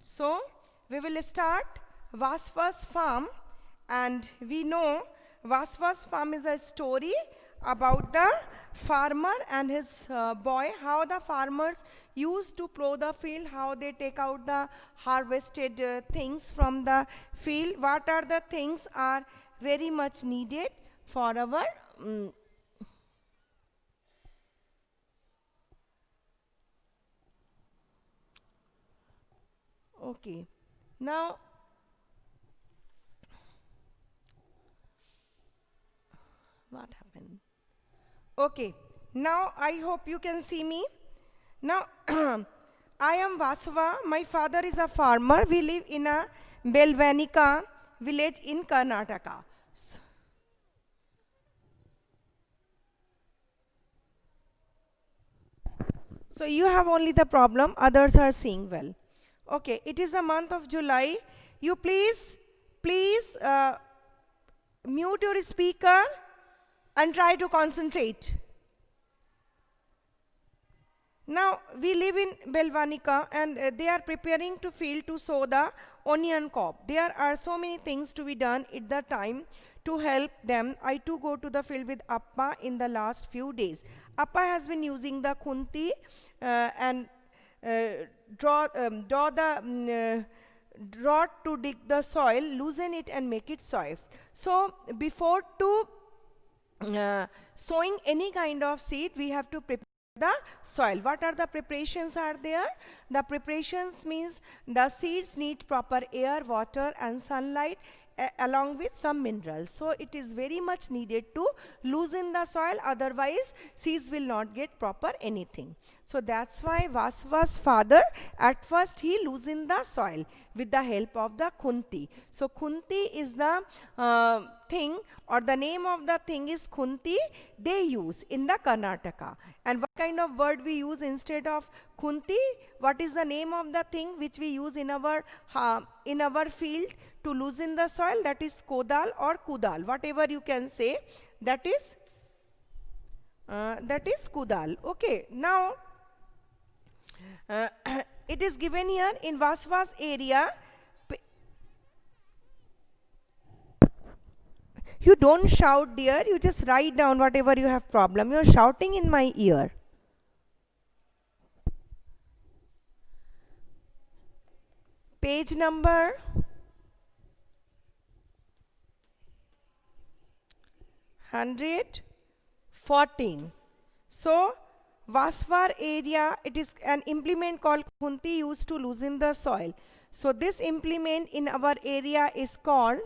So we will start Vasva's farm, and we know Vasva's farm is a story about the farmer and his boy, how the farmers used to plow the field, how they take out the harvested things from the field, what are the things are very much needed for our okay. Now, what happened? Okay. Now, I hope you can see me. Now, I am Vasava. My father is a farmer. We live in a Belvanika village in Karnataka. So you have only the problem, others are seeing well. Okay, it is the month of July. You please mute your speaker and try to concentrate. Now, we live in Belvanika, and they are preparing to field to sow the onion crop. There are so many things to be done at the time to help them. I too go to the field with Appa in the last few days. Appa has been using the khunti and draw the rod to dig the soil, loosen it and make it soft. So, before to sowing any kind of seed, we have to prepare the soil. What are the preparations are there? The preparations means the seeds need proper air, water and sunlight along with some minerals. So it is very much needed to loosen the soil, otherwise seeds will not get proper anything. So that's why Vasava's father, at first he loosened the soil with the help of the khunti. So khunti is the thing, or the name of the thing is khunti they use in the Karnataka. And what kind of word we use instead of khunti? What is the name of the thing which we use in our field to loosen the soil? That is kodal or kudal, whatever you can say. That is kudal. Okay, now it is given here in Vasava's area. You don't shout, dear. You just write down whatever you have problem. You are shouting in my ear. Page number 114. So, Vasvar area, it is an implement called khunti used to loosen the soil. So, this implement in our area is called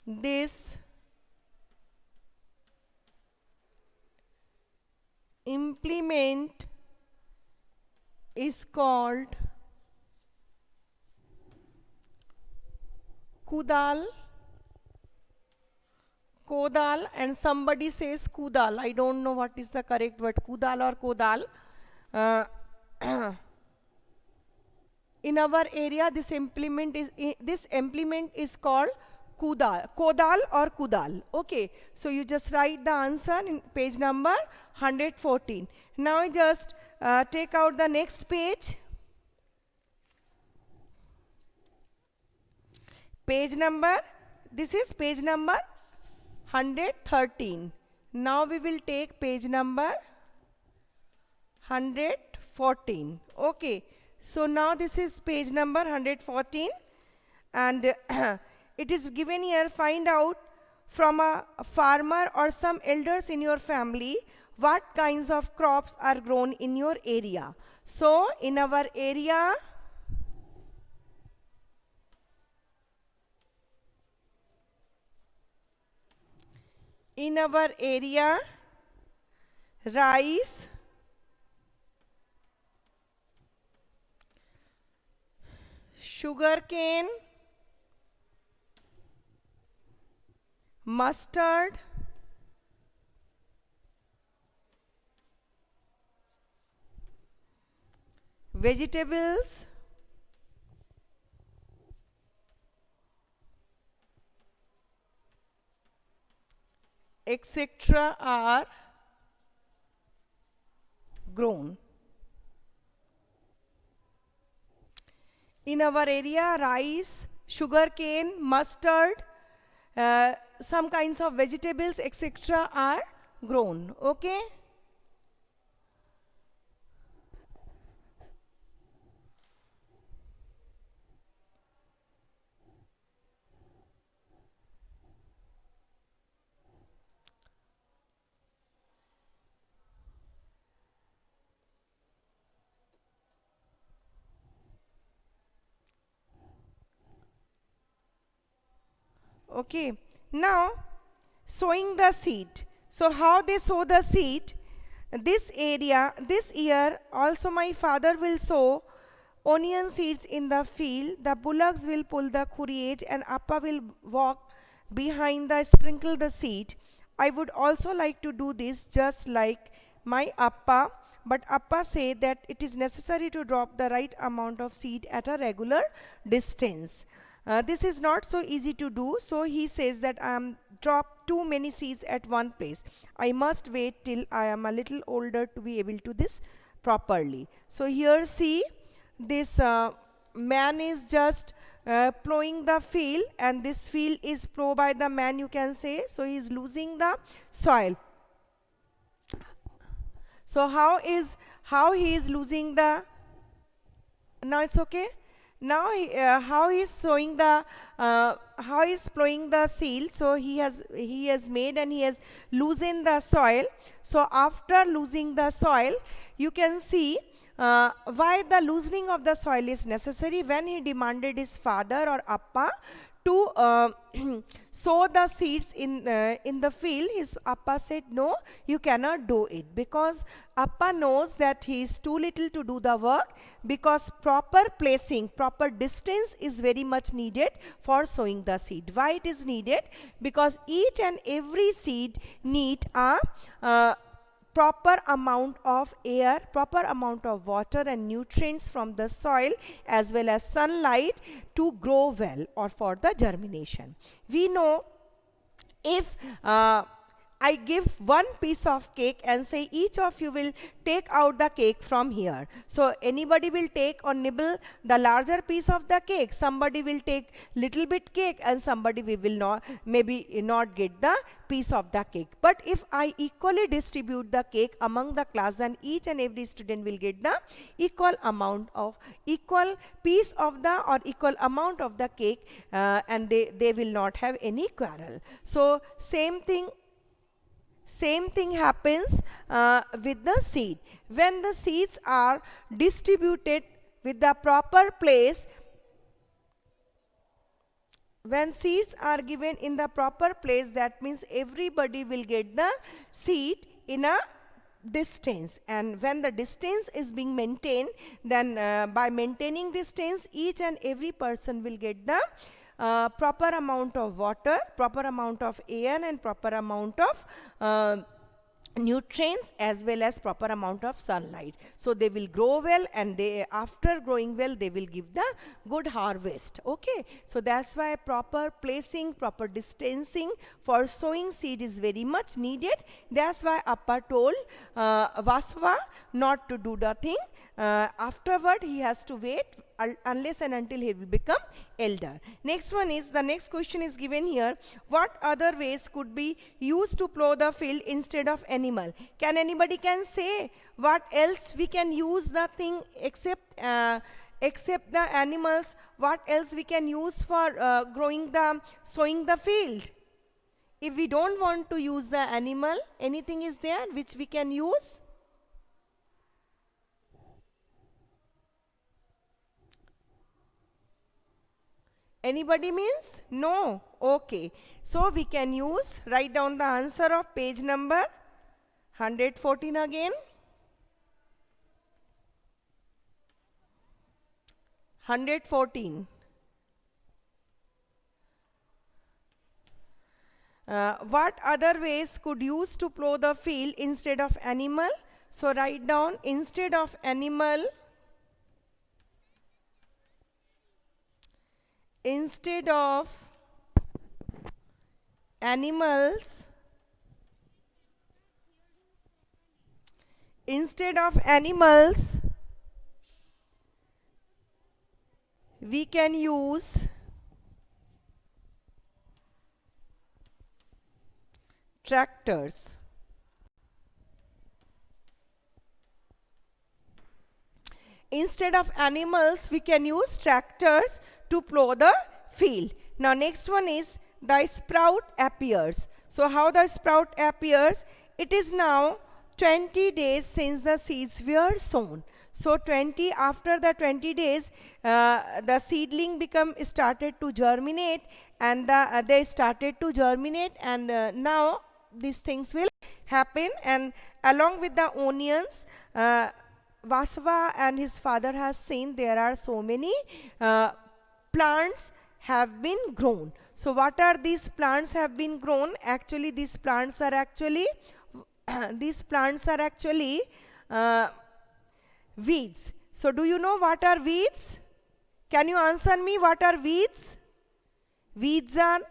this implement is called kodal, and somebody says kudal. I don't know what is the correct word, kudal or kodal. In our area, this implement is called kodal or kudal. Okay, so you just write the answer in page number 114. Now just take out the next page. This is page number 113. Now we will take page number 114. Okay, so now this is page number 114, and it is given here, find out from a farmer or some elders in your family what kinds of crops are grown in your area. So in our area, rice, sugarcane, mustard, vegetables, etc. are grown. In our area, rice, sugarcane, mustard, some kinds of vegetables, etc. are grown. Okay? Okay. Now, sowing the seed. So how they sow the seed? This area, this year, also my father will sow onion seeds in the field. The bullocks will pull the courage and Appa will walk behind the sprinkle the seed. I would also like to do this just like my Appa, but Appa say that it is necessary to drop the right amount of seed at a regular distance. This is not so easy to do, so he says that I am drop too many seeds at one place. I must wait till I am a little older to be able to this properly. So here see, this man is just plowing the field, and this field is plowed by the man, you can say. So he is losing the soil. So how he is losing the, now it's okay. Now how he's sowing the how he's plowing the seed. So he has made and he has loosened the soil. So after losing the soil, you can see why the loosening of the soil is necessary. When he demanded his father or Appa to sow the seeds in the field, his Appa said, no, you cannot do it, because Appa knows that he is too little to do the work, because proper placing, proper distance is very much needed for sowing the seed. Why it is needed? Because each and every seed need a proper amount of air, proper amount of water and nutrients from the soil, as well as sunlight, to grow well or for the germination. We know, if I give one piece of cake and say each of you will take out the cake from here. So anybody will take or nibble the larger piece of the cake. Somebody will take little bit cake and somebody will not, maybe not get the piece of the cake. But if I equally distribute the cake among the class, then each and every student will get the equal piece of the or equal amount of the cake, and they will not have any quarrel. So same thing happens with the seed. When the seeds are distributed with the proper place, when seeds are given in the proper place, that means everybody will get the seed in a distance. And when the distance is being maintained, then by maintaining distance, each and every person will get the proper amount of water, proper amount of air, and proper amount of nutrients, as well as proper amount of sunlight. So they will grow well, and they, after growing well, they will give the good harvest. Okay, so that's why proper placing, proper distancing for sowing seed is very much needed. That's why Appa told Vasava not to do the thing. Afterward he has to wait unless and until he will become elder. Next one is, the next question is given here. What other ways could be used to plow the field instead of animal? Can anybody can say what else we can use the thing except the animals? What else we can use for sowing the field? If we don't want to use the animal, anything is there which we can use? Anybody means? No. Okay. So we can use, write down the answer of page number 114 again. 114. What other ways could use to plow the field instead of animal? So write down, instead of animal, instead of animals, Instead of animals, we can use tractors. Instead of animals, we can use tractors to plow the field. Now next one is the sprout appears. So how the sprout appears? It is now 20 days since the seeds were sown. So after the 20 days, the seedling started to germinate, and they started to germinate, and now these things will happen. And along with the onions, Vasava and his father has seen there are so many plants have been grown. So what are these plants have been grown? Actually, these plants are actually weeds. So do you know what are weeds? Can you answer me what are weeds? Weeds are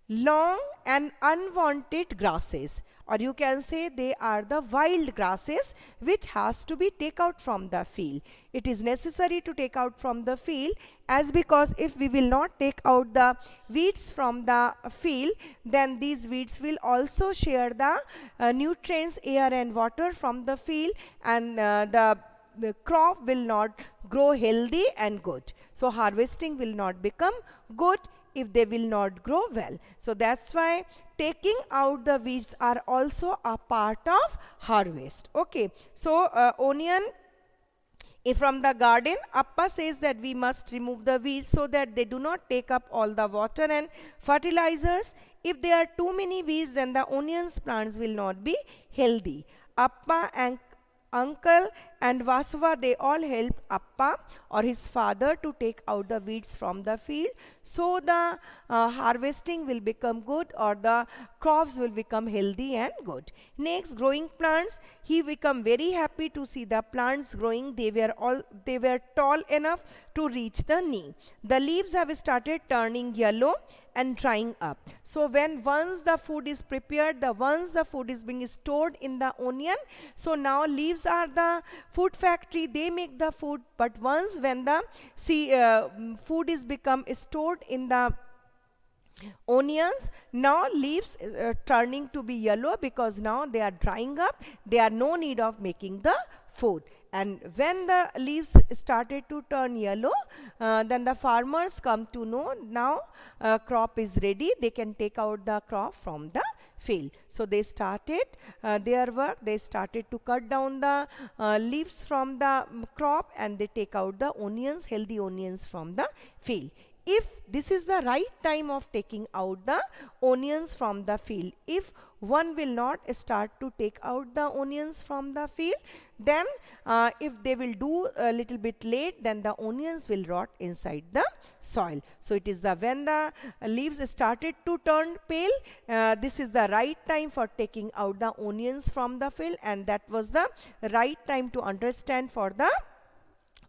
long and unwanted grasses, or you can say they are the wild grasses which has to be taken out from the field. It is necessary to take out from the field, as because if we will not take out the weeds from the field, then these weeds will also share the nutrients, air and water from the field, and the crop will not grow healthy and good. So harvesting will not become good if they will not grow well. So that's why taking out the weeds are also a part of harvest. Okay, so onion from the garden, Appa says that we must remove the weeds so that they do not take up all the water and fertilizers. If there are too many weeds, then the onions plants will not be healthy. Appa and uncle and Vasava, they all helped Appa or his father to take out the weeds from the field, so the harvesting will become good, or the crops will become healthy and good. Next, growing plants. He became very happy to see the plants growing. They were tall enough to reach the knee. The leaves have started turning yellow and drying up. So once the food is prepared, once the food is being stored in the onion, so now leaves are the food factory, they make the food. But once when the food is become stored in the onions, now leaves turning to be yellow, because now they are drying up, they are no need of making the food. And when the leaves started to turn yellow, then the farmers come to know now crop is ready, they can take out the crop from the field. So they started their work. They started to cut down the leaves from the crop, and they take out the onions, healthy onions from the field. If this is the right time of taking out the onions from the field, if one will not start to take out the onions from the field, then if they will do a little bit late, then the onions will rot inside the soil. So it is when the leaves started to turn pale, this is the right time for taking out the onions from the field, and that was the right time to understand for the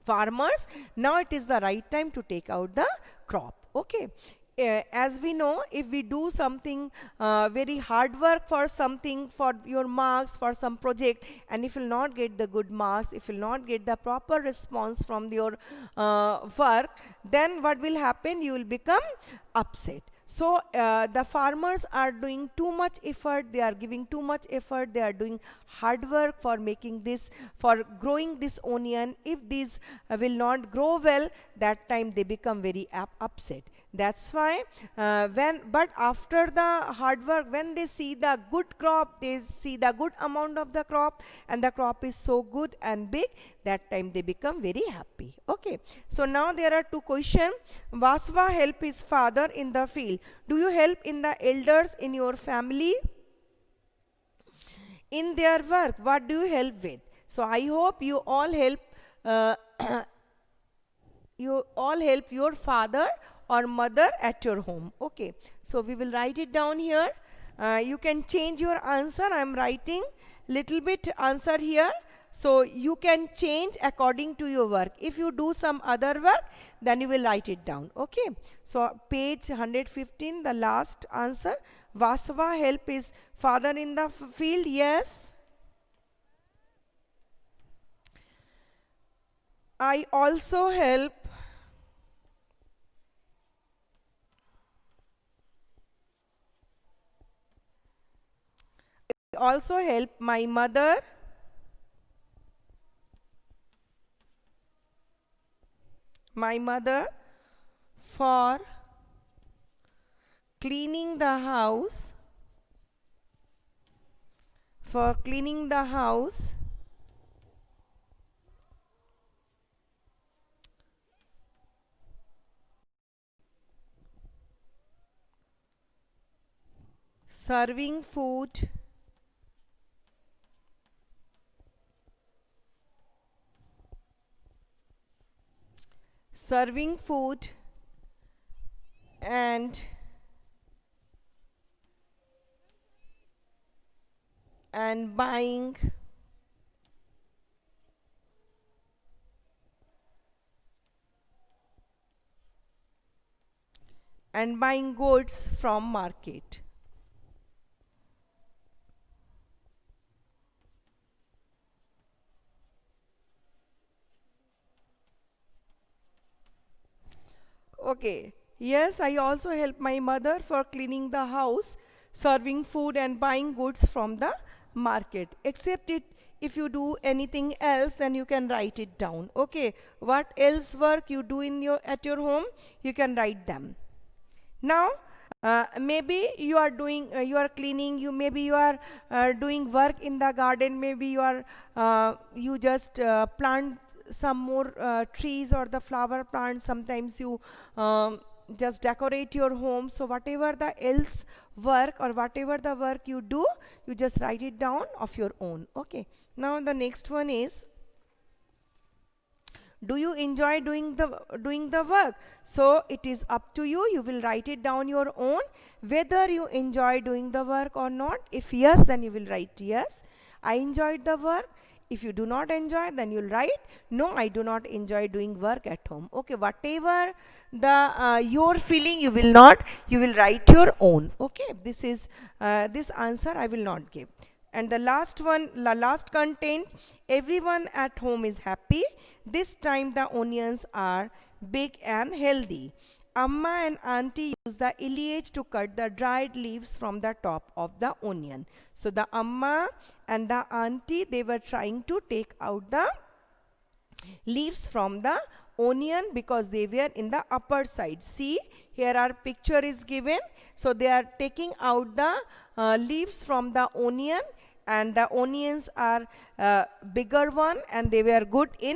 farmers. Now it is the right time to take out the crop. Okay, as we know, if we do something very hard work for something, for your marks, for some project, and if you will not get the good marks, if you will not get the proper response from your work, then what will happen? You will become upset. So the farmers are doing too much effort, they are giving too much effort, they are doing hard work for making this, for growing this onion. If these will not grow well, that time they become very upset. That's why but after the hard work, when they see the good crop, they see the good amount of the crop, and the crop is so good and big, that time they become very happy. Okay, so now there are two questions. Vasava help his father in the field. Do you help in the elders in your family in their work? What do you help with? So I hope you all help your father or mother at your home. Okay, so we will write it down here. You can change your answer. I am writing little bit answer here. So you can change according to your work. If you do some other work, then you will write it down. Okay. So page 115, the last answer. Vasava help his father in the field. Yes. I also help my mother for cleaning the house, serving food, and buying goods from market. Okay. Yes, I also help my mother for cleaning the house, serving food and buying goods from the market. Except it, if you do anything else, then you can write it down. Okay. What else work you do in your at your home, you can write them. Now, maybe you are doing, you are cleaning, maybe you are doing work in the garden, maybe you just plant some more trees or the flower plants. Sometimes you just decorate your home. So whatever the else work or whatever the work you do, you just write it down of your own. Okay. Now the next one is, do you enjoy doing the work? So it is up to you. You will write it down your own, whether you enjoy doing the work or not. If yes, then you will write yes, I enjoyed the work. If you do not enjoy, then you'll write no, I do not enjoy doing work at home. Okay, whatever the your feeling, you will write your own. Okay, this is this answer I will not give. And the last one, the last content, everyone at home is happy. This time the onions are big and healthy. Amma and auntie use the iliage to cut the dried leaves from the top of the onion. So the amma and the auntie, they were trying to take out the leaves from the onion because they were in the upper side. See, here our picture is given. So they are taking out the leaves from the onion, and the onions are bigger one, and they were good in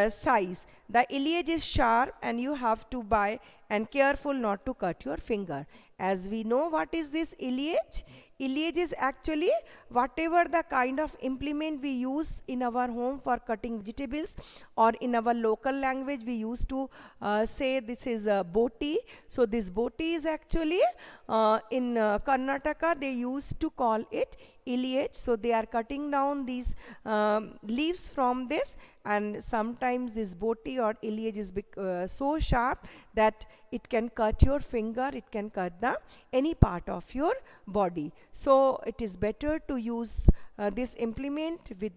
size. The iliage is sharp, and you have to buy and careful not to cut your finger. As we know, what is this iliage? Iliage is actually whatever the kind of implement we use in our home for cutting vegetables, or in our local language we used to say this is a boti. So this boti is actually in Karnataka they used to call it iliage. So they are cutting down these leaves from this, and sometimes this boti or iliage is so sharp that it can cut your finger, it can cut any part of your body. So it is better to use this implement with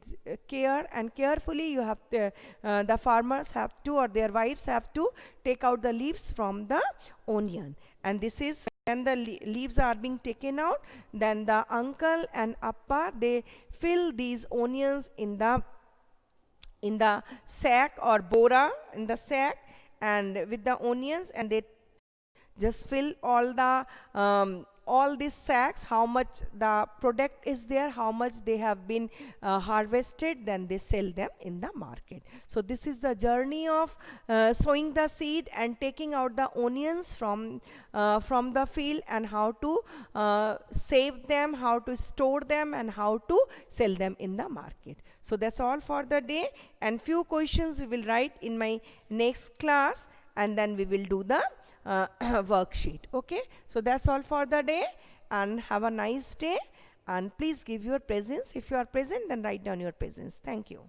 care, and carefully you have to, the farmers have to, or their wives have to take out the leaves from the onion. And this is when the leaves are being taken out, then the uncle and appa, they fill these onions in the sack or bora, in the sack, and with the onions, and they just fill all these sacks, how much the product is there, how much they have been harvested, then they sell them in the market. So this is the journey of sowing the seed and taking out the onions from the field, and how to save them, how to store them, and how to sell them in the market. So that's all for the day, and few questions we will write in my next class, and then we will do the worksheet. Okay, so that's all for the day, and have a nice day, And please give your presence. If you are present, then write down your presence. Thank you.